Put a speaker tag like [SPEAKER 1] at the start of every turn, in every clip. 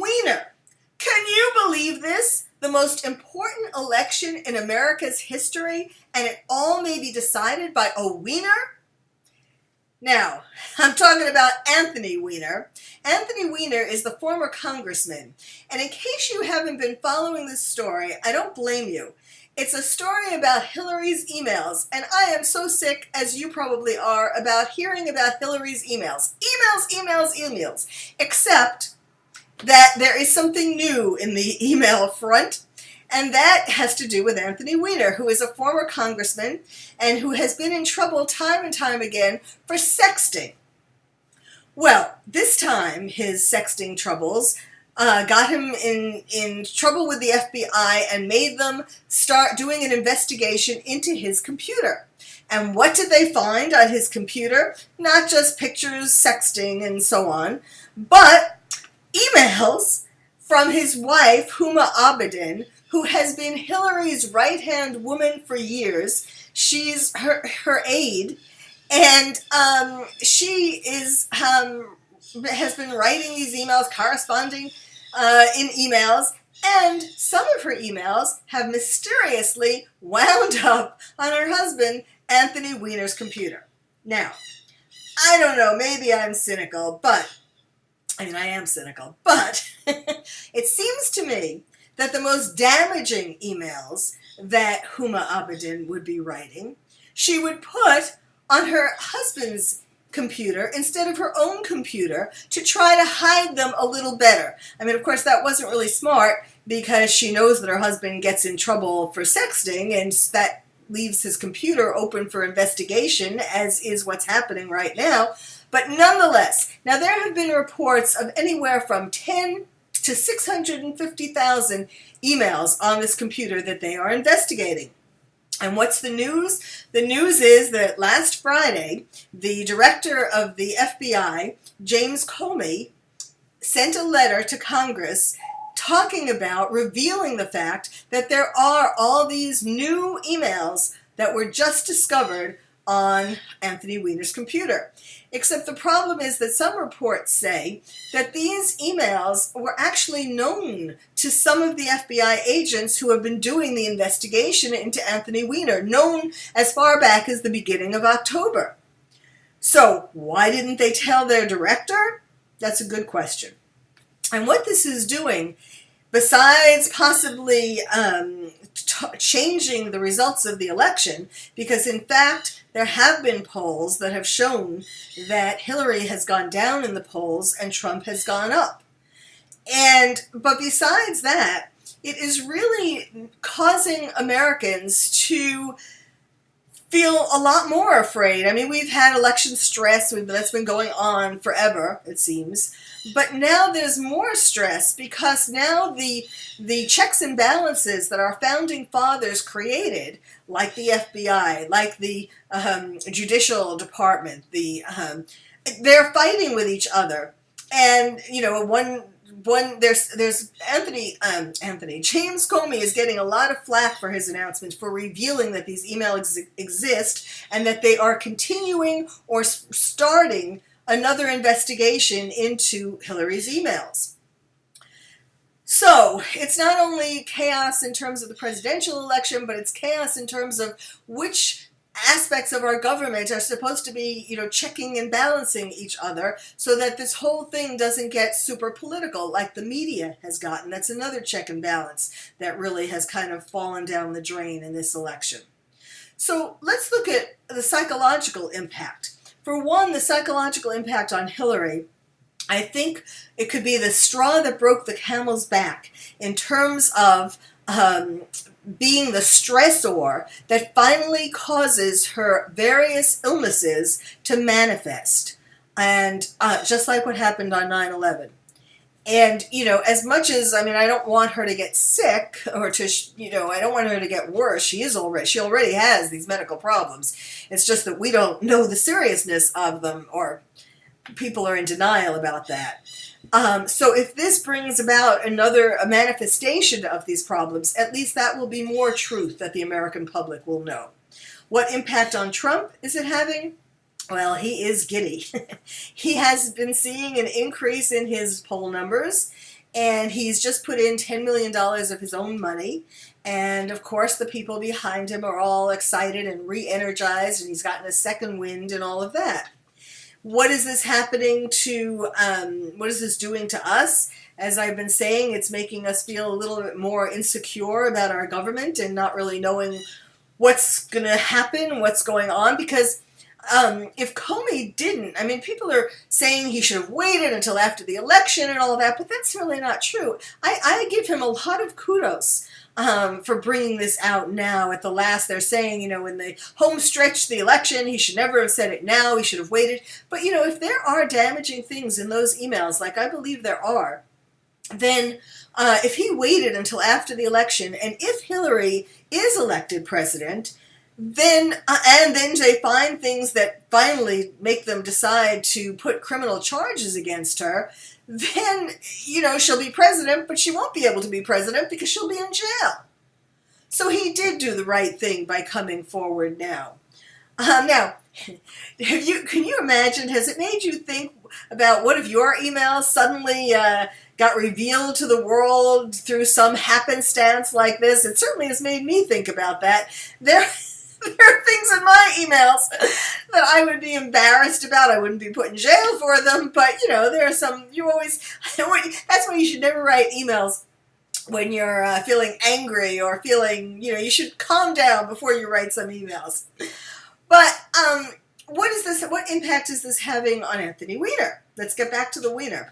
[SPEAKER 1] Weiner. Can you believe this? The most important election in America's history, and it all may be decided by a Weiner? Now, I'm talking about Anthony Weiner. Anthony Weiner is the former congressman. And in case you haven't been following this story, I don't blame you. It's a story about Hillary's emails, and I am so sick, as you probably are, about hearing about Hillary's emails. Emails. Except that there is something new in the email front, and that has to do with Anthony Weiner, who is a former congressman and who has been in trouble time and time again for sexting. Well, this time his sexting troubles got him in trouble with the FBI and made them start doing an investigation into his computer. And what did they find on his computer? Not just pictures, sexting, and so on, but emails from his wife, Huma Abedin, who has been Hillary's right-hand woman for years. She's her aide, and she has been writing these emails, corresponding in emails, and some of her emails have mysteriously wound up on her husband, Anthony Weiner's computer. Now, I don't know, maybe I'm cynical, I am cynical, but it seems to me that the most damaging emails that Huma Abedin would be writing, she would put on her husband's computer instead of her own computer to try to hide them a little better. I mean, of course, that wasn't really smart because she knows that her husband gets in trouble for sexting, and that leaves his computer open for investigation, as is what's happening right now. But nonetheless, now there have been reports of anywhere from 10 to 650,000 emails on this computer that they are investigating. And what's the news? The news is that last Friday, the director of the FBI, James Comey, sent a letter to Congress talking about, revealing the fact that there are all these new emails that were just discovered on Anthony Weiner's computer. Except the problem is that some reports say that these emails were actually known to some of the FBI agents who have been doing the investigation into Anthony Weiner, known as far back as the beginning of October. So why didn't they tell their director? That's a good question. And what this is doing, besides possibly changing the results of the election, because in fact there have been polls that have shown that Hillary has gone down in the polls and Trump has gone up. But besides that, it is really causing Americans to feel a lot more afraid. I mean, we've had election stress that's been going on forever, it seems. But now there's more stress because now the checks and balances that our founding fathers created, like the FBI, like the judicial department, they're fighting with each other. And there's James Comey is getting a lot of flack for his announcement for revealing that these emails exist and that they are continuing or starting another investigation into Hillary's emails. So it's not only chaos in terms of the presidential election, but it's chaos in terms of which aspects of our government are supposed to be, checking and balancing each other so that this whole thing doesn't get super political like the media has gotten. That's another check and balance that really has kind of fallen down the drain in this election. So let's look at the psychological impact. For one, the psychological impact on Hillary, I think it could be the straw that broke the camel's back in terms of being the stressor that finally causes her various illnesses to manifest. And just like what happened on 9/11. And, as much as, I don't want her to get sick or to, I don't want her to get worse. She already has these medical problems. It's just that we don't know the seriousness of them, or people are in denial about that. So if this brings about a manifestation of these problems, at least that will be more truth that the American public will know. What impact on Trump is it having? Well, he is giddy. He has been seeing an increase in his poll numbers, and he's just put in $10 million of his own money. And of course, the people behind him are all excited and re-energized, and he's gotten a second wind and all of that. What is this happening to, what is this doing to us? As I've been saying, it's making us feel a little bit more insecure about our government and not really knowing what's going to happen, what's going on, because if Comey didn't, I mean, people are saying he should have waited until after the election and all that, but that's really not true. I give him a lot of kudos for bringing this out now at the last. They're saying, you know, when they home stretched the election, he should never have said it now, he should have waited. But, you know, if there are damaging things in those emails, like I believe there are, then if he waited until after the election, and if Hillary is elected president, then and then they find things that finally make them decide to put criminal charges against her, then, you know, she'll be president, but she won't be able to be president because she'll be in jail. So he did do the right thing by coming forward now. Now, can you imagine, has it made you think about what if your emails suddenly got revealed to the world through some happenstance like this? It certainly has made me think about that. There are things in my emails that I would be embarrassed about. I wouldn't be put in jail for them, but, you know, there are some, that's why you should never write emails when you're feeling angry or feeling, you know, you should calm down before you write some emails. But what impact is this having on Anthony Weiner? Let's get back to the Weiner.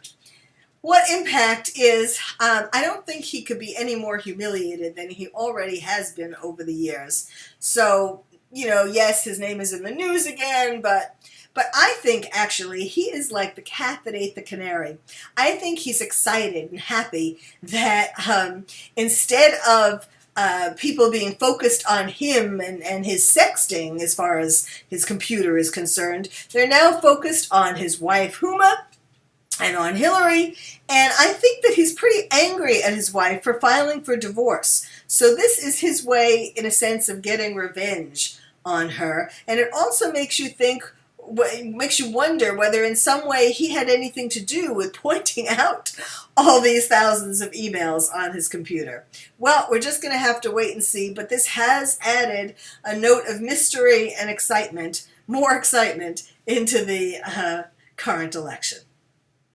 [SPEAKER 1] What impact is, I don't think he could be any more humiliated than he already has been over the years. So, you know, yes, his name is in the news again, but I think actually he is like the cat that ate the canary. I think he's excited and happy that instead of people being focused on him and his sexting as far as his computer is concerned, they're now focused on his wife, Huma, and on Hillary, and I think that he's pretty angry at his wife for filing for divorce. So this is his way, in a sense, of getting revenge on her, and it also makes you think, makes you wonder whether in some way he had anything to do with pointing out all these thousands of emails on his computer. Well, we're just going to have to wait and see, but this has added a note of mystery and excitement, more excitement, into the current election.